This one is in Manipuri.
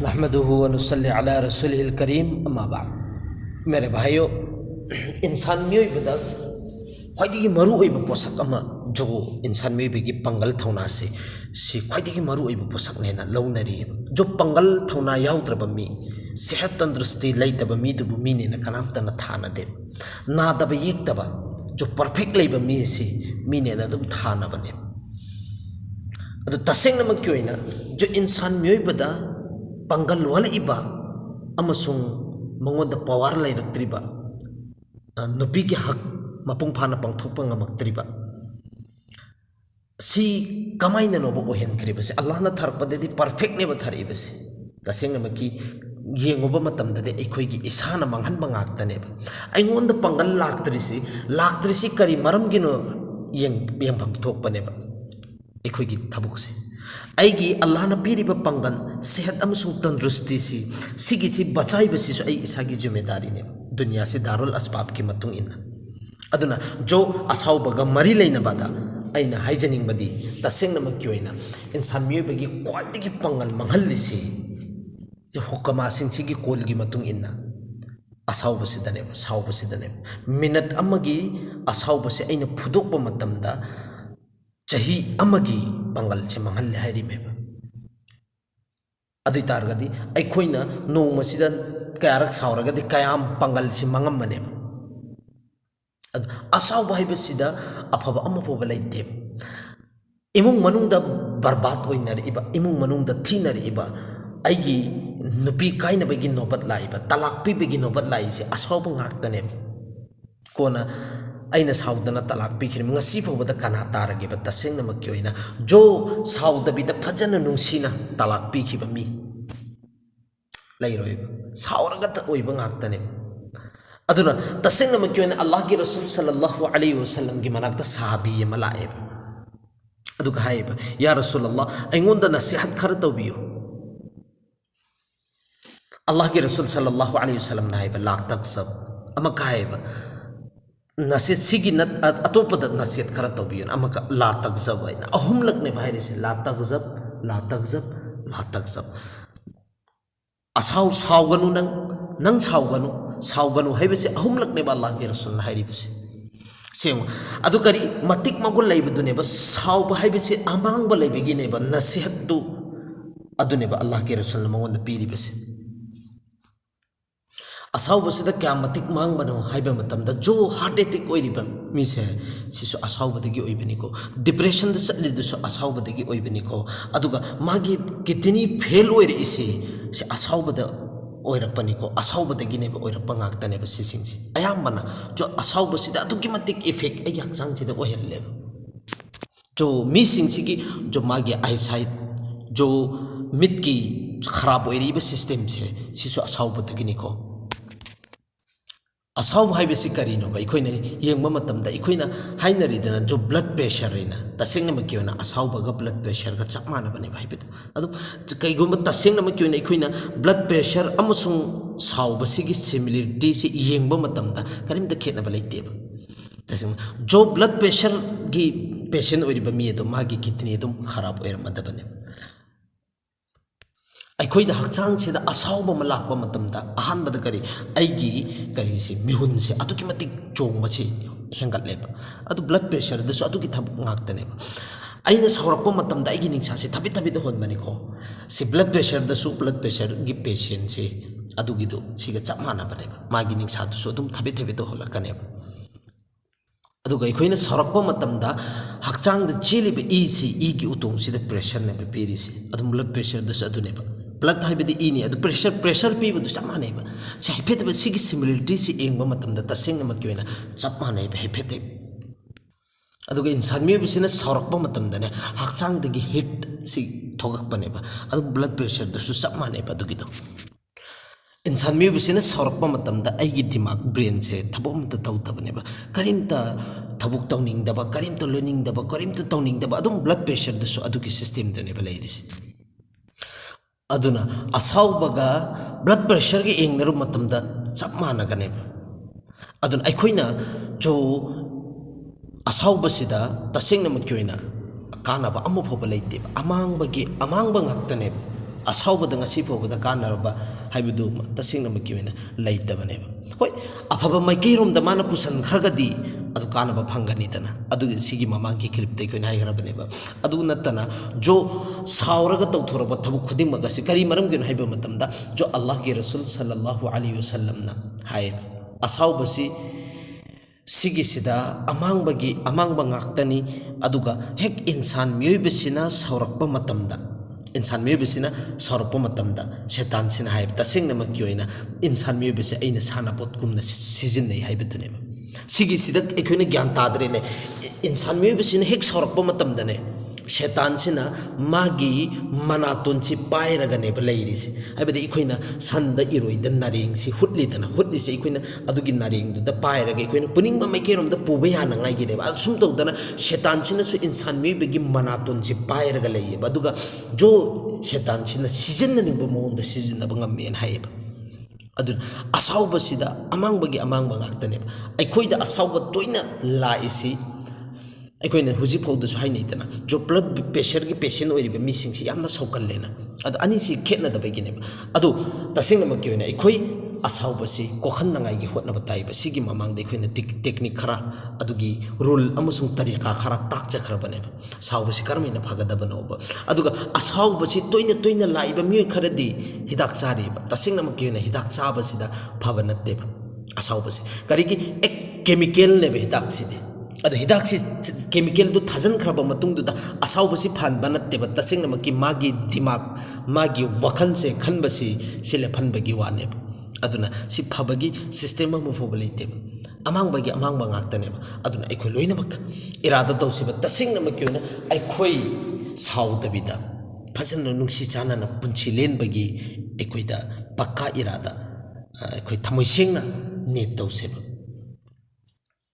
नहमदुहु व नुसल्ली अला रसूलिल करीम अम्मा बाद मेरे भाइयों इंसान मियोइबदा ख्वाइदगी मरु ओइबा पोषक अमा जो इंसान मियोइबगी पंगल थौना से ख्वाइदगी मरु ओइबा पोषक नेना लौनरी जो पंगल थौना याउद्रबा मी सेहत तंदुरुस्ती लैतबा मी दुबु मी नेना कनामतना थाना दे नादबा येक्तबा जो परफेक्ट लैबा मी से मी नेना दुम थाना बने अदु तसेंगनमक की ओइना जो इंसान मियोइबदा पंगल वालइबा अमसुंग मंगोंदा पावर लैरक्त्रिबा नुपी के हक मपुंग फाना पंगथोकपा ngamक्त्रिबा सी कमाइना नोबो ओहेनक्रिबसे अल्लाहना थरपददि परफेक्ट नेबा थरिबसे तसेंगनमकी येंगोबा मतमददि एखोइगी इसाना मंगहनबा ngaktaनेबा आइंगोंदा पंगल लाक्त्रिसी करी मरमगिनो येंगफम थोकपनेबा एखोइगी थबुकसे आइगी अल्लाह ना पीरिबा पंगन सेहत अमसुंग तंदुरुस्ती सिगी बचाइबसी सु इसागी जिम्मेदारी ने दुनिया से दारुल अस्बाब की मतुंग इन्ना अदुना जो असाउबगा मरी लेनबादा आइना हाइजनिंगबदी तसेंगनमक की ओइना इंसान मियोइबगी क्वालिटी पंगल मंगहल्लिसी जो हुक्कमासिंग सिगी कोलगी मतुंग इन्ना साउबसिदने मिनट अमगी असाउबसे आइना फुदोकबा मतमदा चाही अमगी पंगल से मंगल हाइरिमेबा अदुई तारगदी अइखोइना नोंमसिदा कयारक सावरगदी कयाम पंगल से मंगमनेबा असाउबा हाइबसिदा अफबा अमफोबा लैते इमुंग मनुंगदा बर्बाद ओइनरिबा इमुंग मनुंगदा थीनरिबा आइगी नुपी काइनबगी नोबत लाइबा तलाक पीबगी नोबत लाइसे असाउबा ngaktaने कोना अइना साउदना तलाक पीखिरम ngasi फौबदा कना तारगेबा तसेंगनमक की ओइना जो साउदबिदा फजन नुंसिना तलाक पीखिबा मी लैरोइबा साउरगत ओइबा ngaktaने अदुना तसेंगनमक की ओइना अल्लाहगी रसूल सल्लल्लाहु अलैहि वसल्लम की मनाकता साहबी मलाएब अदुगा हाइबा या रसूलल्लाह अइंगोंदा नसीहत खर तौबियो अल्लाहगी रसूल सल्लल्लाहु अलैहि वसल्लम नाइबा लाख तक सब अमा काइबा नसीहत सिगी नत अतोपद नसीहत खरा तौबियन अमका ला तगजब है अहुम लगने बाहर से ला तगजब असाउ साउगनु नंग साउगनु है बसे अहुम लगने बा अल्लाह के रसूल है बसे सेम अदु करी मतिक मगुल लैबदुने बस साउब है बसे अमांगबा लैबगिने बा नसीहत तु अदुने बा अल्लाह के रसूल मंगोंद पीरी बसे असाउबसिदा क्या मतिक मांगबनो हाइबा मतमदा जो हार्ट अटैक ओइरिबा मिसे सिसु असाउबदगी ओइबनिको डिप्रेशन द चलिदुसु असाउबदगी ओइबनिको अदुगा मागी किडनी फेल ओइर इसे से असाउबदा ओइरपनिको असाउबदगी नेबा ओइरपा ngaktaनेबा सिसिंगसे अयामबना जो असाउबसिदा अदुगी मतिक इफेक्ट आई हक्सांगसिदा ओहेल्ले जो मिसिंगसिगी जो मागी आईसाइट जो मिट की खराब ओइरिबा सिस्टम से सिसु असाउबदगिनिको असाउब हाइबसी करीनो बा इखोइना येंगबा मतमदा इखोइना हाइनरिदना जो ब्लड प्रेशर रेना तसेंगनम कियोना असाउबगा ब्लड प्रेशर गा चकमाना बने भाइबेद अदु कइगुम तसेंगनम कियोना इखोइना ब्लड प्रेशर अमसुंग साउबसिगी सिमिलरिटी से येंगबा मतमदा करिमदा खेतनबा लैतेबा तसेंग जो ब्लड प्रेशर गी पेशेंट ओइरिबा मी दो मागी किडनी दुम खराब ओइरमदबने अखोइदा हक्चांग सिदा असाउबा मलाकबा मतमदा अहानबदा करी से मिहुन से अदुकी मतिक चोंगबा से हेंगतलेबा अदु ब्लड प्रेशर दसु अदुकी थब ngaktaनेबा आइना साउरकपा मतमदा आइगी निंगसा से थबि द होनबनिको से ब्लड प्रेशर गी पेशेंट से अदुगिदो सिगा चपमाना बनेबा मागी निंगसा दसु अदुम थबि द होलकनेबा अदुगा इखोइना साउरकपा मतमदा हक्चांग द चेलिबा ई से ई की उतोंग सिदा प्रेशर ने पेरी से अदुम ब्लड प्रेशर दसु अदुनेबा ब्लड हाइबदी इनी अदु प्रेशर पीबदु चपमानेबा से हेफेतबा सिगी सिमिलरिटी से एंगबा मतमदा तसेंगनमक की ओइना चपमानेबा हेफेते अदुगा इंसान मियोबिसिना साउरकपा मतमदने हक्चांगदगी हिट सि थोगकपनेबा अदु ब्लड प्रेशर दसु चपमानेबा अदुगिदो इंसान मियोबिसिना साउरकपा मतमदा आइगी दिमाग ब्रेन से थबोमता तौतबनेबा करिमता थबुक तौनिंगदबा करिमता लोनिंगदबा करिमता तौनिंगदबा अदुम ब्लड प्रेशर दसु अदुगी सिस्टम दनेबा लैरिसि अदुना असाउबगा ब्लड प्रेशर के एंगनरु मतमदा चप मानगनेबा अदुना अखोइना जो असाउबसिदा तसेंगनमक की ओइना kanaba amu phoba leite amangba ngakta ne ꯑꯁꯥꯎꯕꯗ ꯉꯁꯤ ꯐꯥꯎꯕꯗ ꯀꯥꯟꯅꯔꯕ ꯍꯥꯏꯕꯗꯨ ꯇꯁꯦꯡꯅꯃꯛꯀꯤ ꯑꯣꯏꯅ ꯂꯩꯇꯕꯅꯦꯕ ꯍꯣꯏ ꯑꯐꯕ ꯃꯥꯏꯀꯩꯔꯣꯝꯗ ꯃꯥꯅ ꯄꯨꯁꯟꯈ꯭ꯔꯒꯗꯤ ꯑꯗꯨ ꯀꯥꯟꯅꯕ ꯐꯪꯒꯅꯤꯗꯅ ꯑꯗꯨ ꯁꯤꯒꯤ ꯃꯃꯥꯡꯒꯤ ꯀ꯭ꯂꯤꯞꯇ ꯑꯩꯈꯣꯏꯅ ꯍꯥꯏꯈ꯭ꯔꯕꯅꯦꯕ ꯑꯗꯨ ꯅꯠꯇꯅ ꯖꯣ ꯁꯥꯎꯔꯒ ꯇꯧꯊꯣꯔꯛꯄ ꯊꯕꯛ ꯈꯨꯗꯤꯡꯃꯛ ꯑꯁꯤ ꯀꯔꯤ ꯃꯔꯝꯒꯤꯅꯣ ꯍꯥꯏꯕ ꯃꯇꯝꯗ ꯖꯣ ꯑꯜꯂꯥꯍꯒꯤ ꯔꯁꯨꯜ ꯁꯜꯂꯜꯂꯥꯍꯨ ꯑꯂꯩꯍꯤ ꯋꯁꯜꯂꯝꯅ ꯍꯥꯏꯌꯦꯕ ꯑꯁꯥꯎꯕꯁꯤ ꯁꯤꯒꯤꯁꯤꯗ ꯑꯃꯥꯡꯕ ꯉꯥꯛꯇꯅꯤ ꯑꯗꯨꯒ ꯍꯦꯛ ꯏꯟꯁꯥꯟ ꯃꯤꯑꯣꯏꯕꯁꯤꯅ ꯁꯥꯎꯔꯛꯄ ꯃꯇꯝꯗ ꯏꯟꯁꯥꯟ ꯃꯤꯑꯣꯏꯕꯁꯤꯅ ꯁꯥꯎꯔꯛꯄ ꯃꯇꯝꯗ ꯁꯩꯇꯥꯟꯁꯤꯅ ꯍꯥꯏꯕ ꯇꯁꯦꯡꯅꯃꯛꯀꯤ ꯑꯣꯏꯅ ꯏꯟꯁꯥꯟ ꯃꯤꯑꯣꯏꯕꯁꯤ ꯑꯩꯅ ꯁꯥꯟꯅꯄꯣꯠꯀꯨꯝꯅ ꯁꯤꯖꯤꯟꯅꯩ ꯍꯥꯏꯕꯗꯨꯅꯦꯕ ꯁꯤꯒꯤꯁꯤꯗ ꯑꯩꯈꯣꯏꯅ ꯒ꯭ꯌꯥꯟ ꯇꯥꯗ꯭ꯔꯦꯅꯦ ꯏꯟꯁꯥꯟ ꯃꯤꯑꯣꯏꯕꯁꯤꯅ ꯍꯦꯛ ꯁꯥꯎꯔꯛꯄ ꯃꯇꯝꯗꯅꯦ ꯁꯩꯇꯥꯟꯁꯤꯅ ꯃꯥꯒꯤ ꯃꯅꯥꯇꯣꯟꯁꯤ ꯄꯥꯏꯔꯒꯅꯦꯕ ꯂꯩꯔꯤꯁꯤ ꯍꯥꯏꯕꯗꯤ ꯑꯩꯈꯣꯏꯅ ꯁꯟꯗ ꯏꯔꯣꯏꯗ ꯅꯥꯔꯦꯡꯁꯤ ꯍꯨꯠꯂꯤꯗꯅ ꯍꯨꯠꯂꯤꯁꯤ ꯑꯩꯈꯣꯏꯅ ꯑꯗꯨꯒꯤ ꯅꯥꯔꯦꯡꯗꯨꯗ ꯄꯥꯏꯔꯒ ꯑꯩꯈꯣꯏꯅ ꯄꯨꯅꯤꯡꯕ ꯃꯥꯏꯀꯩꯔꯣꯝꯗ ꯄꯨꯕ ꯌꯥꯅꯉꯥꯏꯒꯤꯅꯦꯕ ꯑꯗꯨ ꯁꯨꯝ ꯇꯧꯗꯅ ꯁꯩꯇꯥꯟꯁꯤꯅꯁꯨ ꯏꯟꯁꯥꯟ ꯃꯤꯑꯣꯏꯕꯒꯤ ꯃꯅꯥꯇꯣꯟꯁꯤ ꯄꯥꯏꯔꯒ ꯂꯩꯌꯦꯕ ꯑꯗꯨꯒ ꯖꯣ ꯁꯩꯇꯥꯟꯁꯤꯅ ꯁꯤꯖꯤꯟꯅꯅꯤꯡꯕ ꯃꯑꯣꯡꯗ ꯁꯤꯖꯤꯟꯅꯕ ꯉꯝꯃꯦꯅ ꯍꯥꯏꯌꯦꯕ ꯑꯗꯨꯅ ꯑꯁꯥꯎꯕꯁꯤꯗ ꯑꯃꯥꯡꯕꯒꯤ ꯑꯃꯥꯡꯕ ꯉꯥꯛꯇꯅꯦꯕ ꯑꯩꯈꯣꯏꯗ ꯑꯁꯥꯎꯕ ꯇꯣꯏꯅ ꯂꯥꯛꯏꯁꯤ ꯑꯩꯈꯣꯏꯅ ꯍꯧꯖꯤꯛ ꯐꯥꯎꯗꯁꯨ ꯍꯥꯏꯅꯩꯗꯅ ꯖꯣ ꯕ꯭ꯂꯠ ꯄ꯭ꯔꯦꯁꯔꯒꯤ ꯄꯦꯁꯦꯟ ꯑꯣꯏꯔꯤꯕ ꯃꯤꯁꯤꯡꯁꯤ ꯌꯥꯝꯅ ꯁꯧꯒꯜꯂꯦꯅ ꯑꯗꯣ ꯑꯅꯤꯁꯤ ꯈꯦꯠꯅꯗꯕꯒꯤꯅꯦꯕ ꯑꯗꯣ ꯇꯁꯦꯡꯅꯃꯛꯀꯤ ꯑꯣꯏꯅ ꯑꯩꯈꯣꯏ ꯑꯁꯥꯎꯕꯁꯤ ꯀꯣꯛꯍꯟꯅꯉꯥꯏꯒꯤ ꯍꯣꯠꯅꯕ ꯇꯥꯏꯕ ꯁꯤꯒꯤ ꯃꯃꯥꯡꯗ ꯑꯩꯈꯣꯏꯅ ꯇꯦꯛꯅꯤꯛ ꯈꯔ ꯑꯗꯨꯒꯤ ꯔꯨꯜ ꯑꯃꯁꯨꯡ ꯇꯔꯤꯀꯥ ꯈꯔ ꯇꯥꯛꯆꯈ꯭ꯔꯕꯅꯦꯕ ꯁꯥꯎꯕꯁꯤ ꯀꯔꯝꯍꯥꯏꯅ ꯐꯒꯗꯕꯅꯣꯕ ꯑꯗꯨꯒ ꯑꯁꯥꯎꯕꯁꯤ ꯇꯣꯏꯅ ꯂꯥꯛꯏꯕ ꯃꯤꯑꯣꯏ ꯈꯔꯗꯤ ꯍꯤꯗꯥꯛ ꯆꯥꯔꯤꯕ ꯇꯁꯦꯡꯅꯃꯛꯀꯤ ꯑꯣꯏꯅ ꯍꯤꯗꯥꯛ ꯆꯥꯕꯁꯤꯗ ꯐꯕ ꯅꯠꯇꯦꯕ ꯑꯁꯥꯎꯕꯁꯤ ꯀꯔꯤꯒꯤ ꯀꯦꯃꯤꯀꯦꯜꯅꯦꯕ ꯍꯤꯗꯥꯛꯁꯤꯗꯤ ꯑꯗꯣ ꯍꯤꯗꯥꯛꯁꯤ ꯀꯦꯃꯤꯀꯦꯜꯗꯨ ꯊꯥꯖꯤꯟꯈ꯭ꯔꯕ ꯃꯇꯨꯡꯗꯨꯗ ꯑꯁꯥꯎꯕꯁꯤ ꯐꯍꯟꯕ ꯅꯠꯇꯦꯕ ꯇꯁꯦꯡꯅꯃꯛꯀꯤ ꯃꯥꯒꯤ ꯗꯤꯃꯥꯛ ꯃꯥꯒꯤ ꯋꯥꯈꯜꯁꯦ ꯈꯟꯕꯁꯤ ꯁꯤ ꯂꯦꯞꯍꯟꯕꯒꯤ ꯋꯥꯅꯦꯕ ꯑꯗꯨꯅ ꯁꯤ ꯐꯕꯒꯤ ꯁꯤꯁꯇꯦꯝ ꯑꯃ ꯐꯥꯎꯕ ꯂꯩꯇꯦꯕ ꯑꯃꯥꯡꯕꯒꯤ ꯑꯃꯥꯡꯕ ꯉꯥꯛꯇꯅꯦꯕ ꯑꯗꯨꯅ ꯑꯩꯈꯣꯏ ꯂꯣꯏꯅꯃꯛ ꯏꯔꯥꯗ ꯇꯧꯁꯤꯕ ꯇꯁꯦꯡꯅꯃꯛꯀꯤ ꯑꯣꯏꯅ ꯑꯩꯈꯣꯏ ꯁꯥꯎꯗꯕꯤꯗ ꯐꯖꯅ ꯅꯨꯡꯁꯤ ꯆꯥꯟꯅꯅ ꯄꯨꯟꯁꯤ ꯂꯦꯟꯕꯒꯤ ꯑꯩꯈꯣꯏꯗ ꯄꯛꯀꯥ ꯏꯔꯥꯗ ꯑꯩꯈꯣꯏ ꯊꯃꯣꯏ ꯁꯦꯡꯅ ꯅꯦꯠ ꯇꯧꯁꯦꯕ